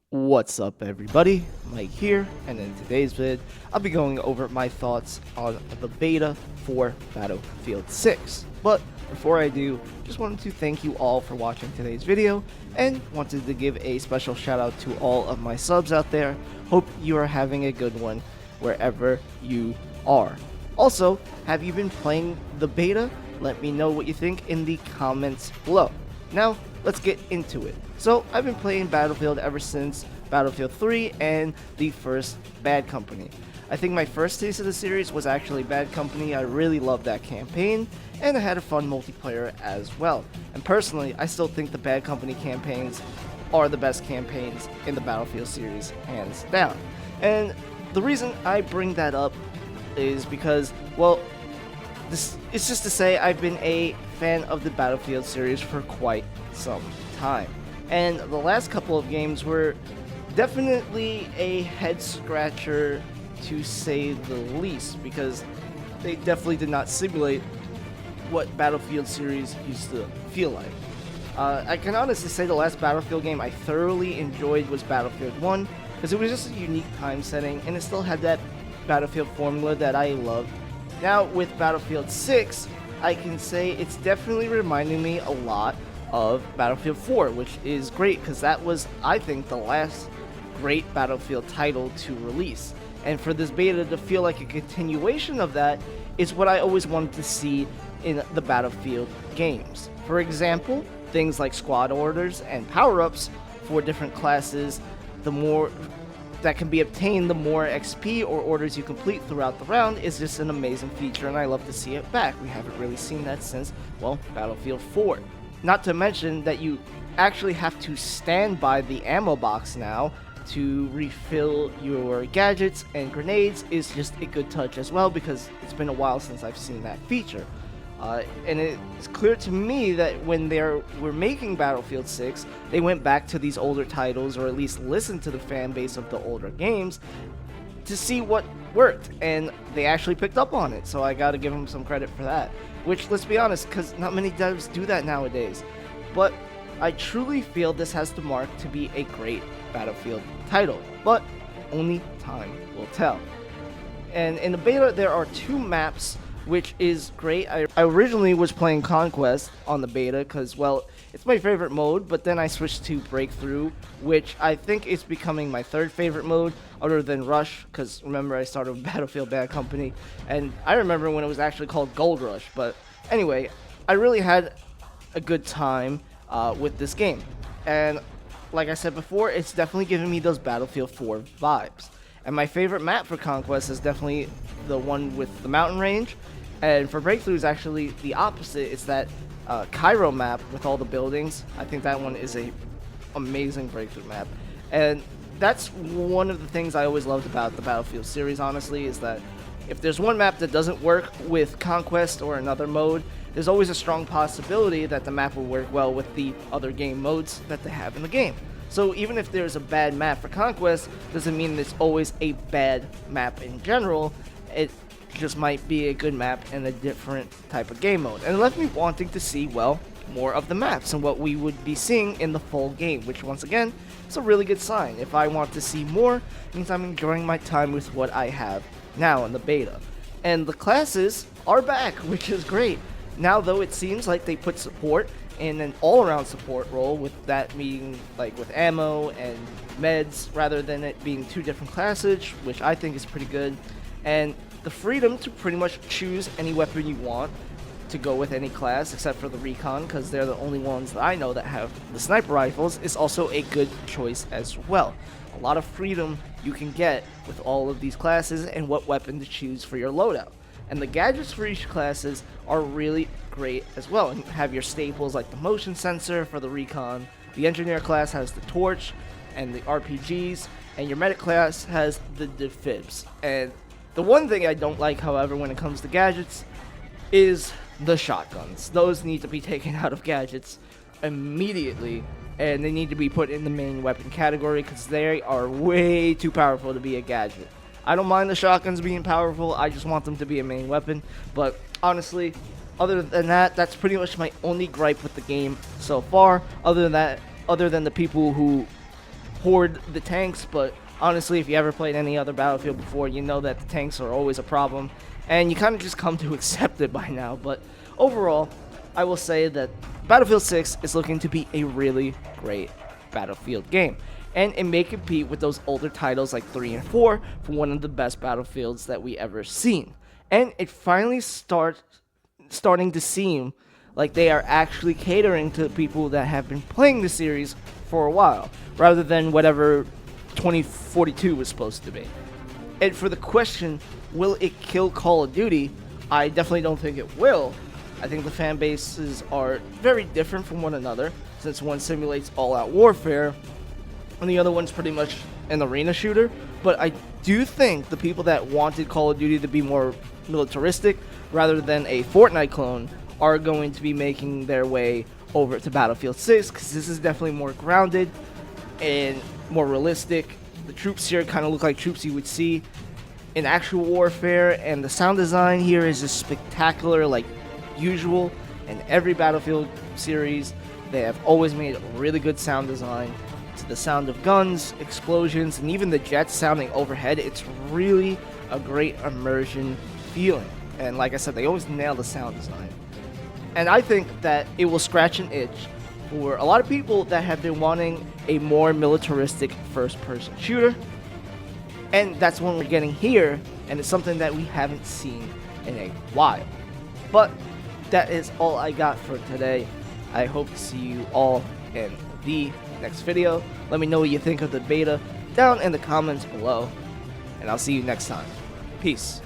What's up everybody, Mike here, and in today's vid, I'll be going over my thoughts on the beta for Battlefield 6. But before I do, just wanted to thank you all for watching today's video, and wanted to give a special shout out to all of my subs out there. Hope you are having a good one wherever you are. Also, have you been playing the beta? Let me know what you think in the comments below. Now, let's get into it. So, I've been playing Battlefield ever since Battlefield 3 and the first Bad Company. I think my first taste of the series was actually Bad Company. I really loved that campaign, and I had a fun multiplayer as well. And personally, I still think the Bad Company campaigns are the best campaigns in the Battlefield series, hands down. And the reason I bring that up is because, well, this it's just to say I've been a fan of the Battlefield series for quite some time. And the last couple of games were definitely a head scratcher to say the least, because they definitely did not simulate what Battlefield series used to feel like. I can honestly say the last Battlefield game I thoroughly enjoyed was Battlefield 1, because it was just a unique time setting and it still had that Battlefield formula that I loved. Now with Battlefield 6, I can say it's definitely reminding me a lot of Battlefield 4, which is great because that was, I think, the last great Battlefield title to release. And for this beta to feel like a continuation of that is what I always wanted to see in the Battlefield games. For example, things like squad orders and power-ups for different classes, the more that can be obtained, the more XP or orders you complete throughout the round is just an amazing feature, and I love to see it back. We haven't really seen that since, well, Battlefield 4. Not to mention that you actually have to stand by the ammo box now to refill your gadgets and grenades is just a good touch as well, because it's been a while since I've seen that feature. And it's clear to me that when they were making Battlefield 6, they went back to these older titles, or at least listened to the fan base of the older games to see what worked, and they actually picked up on it, so I gotta give them some credit for that. Which, let's be honest, because not many devs do that nowadays. But I truly feel this has the mark to be a great Battlefield title, but only time will tell. And in the beta, there are two maps, which is great. I originally was playing Conquest on the beta because, well, it's my favorite mode, but then I switched to Breakthrough, which I think is becoming my third favorite mode, other than Rush, because remember I started with Battlefield Bad Company, and I remember when it was actually called Gold Rush. But anyway, I really had a good time with this game, and like I said before, it's definitely giving me those Battlefield 4 vibes. And my favorite map for Conquest is definitely the one with the mountain range. And for Breakthrough is actually the opposite. It's that Cairo map with all the buildings. I think that one is a amazing Breakthrough map. And that's one of the things I always loved about the Battlefield series, honestly, is that if there's one map that doesn't work with Conquest or another mode, there's always a strong possibility that the map will work well with the other game modes that they have in the game. So even if there's a bad map for Conquest, doesn't mean it's always a bad map in general. It just might be a good map in a different type of game mode. And it left me wanting to see, well, more of the maps and what we would be seeing in the full game, which once again is a really good sign. If I want to see more, it means I'm enjoying my time with what I have now in the beta. And the classes are back, which is great. Now though, it seems like they put support in an all-around support role, with that being like with ammo and meds, rather than it being two different classes, which I think is pretty good. And the freedom to pretty much choose any weapon you want to go with any class, except for the recon, because they're the only ones that I know that have the sniper rifles, is also a good choice as well. A lot of freedom you can get with all of these classes and what weapon to choose for your loadout. And the gadgets for each classes are really great as well. And you have your staples like the motion sensor for the recon, the engineer class has the torch and the RPGs, and your medic class has the defibs. And the one thing I don't like, however, when it comes to gadgets is the shotguns. Those need to be taken out of gadgets immediately, and they need to be put in the main weapon category because they are way too powerful to be a gadget. I don't mind the shotguns being powerful, I just want them to be a main weapon. But honestly, other than that, that's pretty much my only gripe with the game so far. Other than the people who hoard the tanks, but honestly, if you ever played any other Battlefield before, you know that the tanks are always a problem, and you kind of just come to accept it by now. But overall, I will say that Battlefield 6 is looking to be a really great Battlefield game, and it may compete with those older titles like 3 and 4 for one of the best Battlefields that we ever seen. And it finally starting to seem like they are actually catering to the people that have been playing the series for a while, rather than whatever 2042 was supposed to be. And for the question, will it kill Call of Duty? I definitely don't think it will. I think the fan bases are very different from one another, since one simulates all-out warfare, and the other one's pretty much an arena shooter. But I do think the people that wanted Call of Duty to be more militaristic, rather than a Fortnite clone, are going to be making their way over to Battlefield 6, because this is definitely more grounded and more realistic. The troops here kind of look like troops you would see in actual warfare, and the sound design here is just spectacular like usual. In every Battlefield series, they have always made a really good sound design. To the sound of guns, explosions, and even the jets sounding overhead, it's really a great immersion feeling. And like I said, they always nail the sound design. And I think that it will scratch an itch for a lot of people that have been wanting a more militaristic first-person shooter. And that's what we're getting here, and it's something that we haven't seen in a while. But that is all I got for today. I hope to see you all in the next video. Let me know what you think of the beta down in the comments below, and I'll see you next time. Peace.